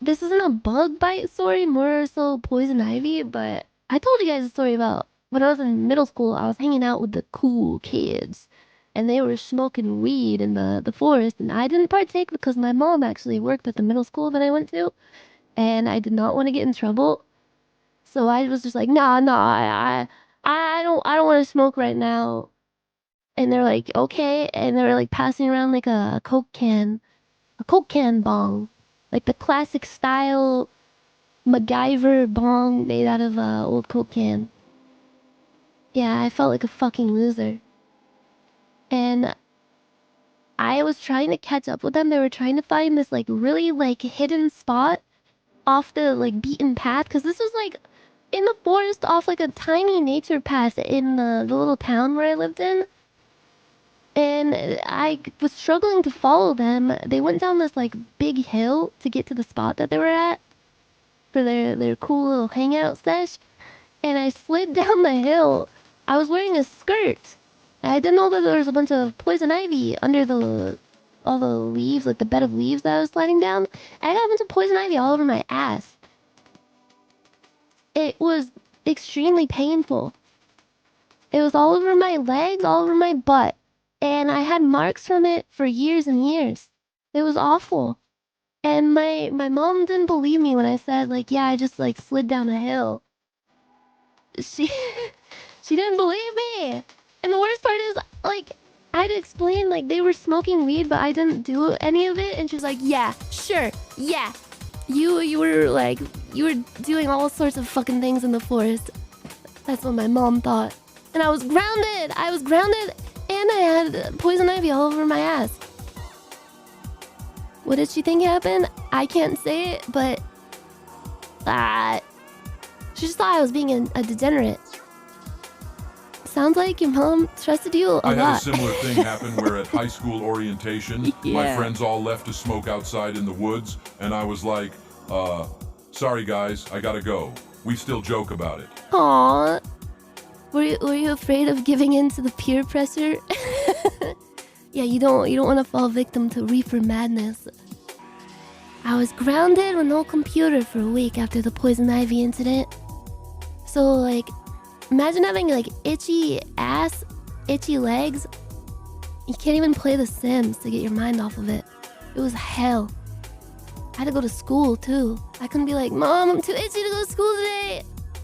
This isn't a bug bite story, more so poison ivy, but I told you guys a story about when I was in middle school, I was hanging out with the cool kids and they were smoking weed in the forest and I didn't partake because my mom actually worked at the middle school that I went to and I did not want to get in trouble. So I was just like, nah, I don't want to smoke right now. And they're like, okay. And they were like passing around like a Coke can bong, like the classic style MacGyver bong made out of old Coke can. Yeah, I felt like a fucking loser. And I was trying to catch up with them. They were trying to find this like really like hidden spot off the like beaten path because this was like in the forest off like a tiny nature path in the little town where I lived in. And I was struggling to follow them. They went down this like big hill to get to the spot that they were at for their cool little hangout sesh. And I slid down the hill. I was wearing a skirt. I didn't know that there was a bunch of poison ivy under the all the leaves, like the bed of leaves that I was sliding down. I got a bunch of poison ivy all over my ass. It was extremely painful. It was all over my legs, all over my butt. And I had marks from it for years and years. It was awful. And my mom didn't believe me when I said like, yeah, I just like slid down a hill. She she didn't believe me. And the worst part is like I had to explain like they were smoking weed but I didn't do any of it and she was like, "Yeah, sure. Yeah. You were like you were doing all sorts of fucking things in the forest." That's what my mom thought. And I was grounded. I was grounded and I had poison ivy all over my ass. What did she think happened? I can't say it, but she just thought I was being a degenerate. Sounds like your mom trusted you a lot. I had a similar thing happen where at high school orientation, Yeah. my friends all left to smoke outside in the woods, and I was like, sorry guys, I gotta go. We still joke about it. Aww. Were you afraid of giving in to the peer pressure? Yeah, you don't want to fall victim to reefer madness. I was grounded with no computer for a week after the poison ivy incident. So like, imagine having like itchy ass, itchy legs. You can't even play The Sims to get your mind off of it. It was hell. I had to go to school too. I couldn't be like, Mom, I'm too itchy to go to school today.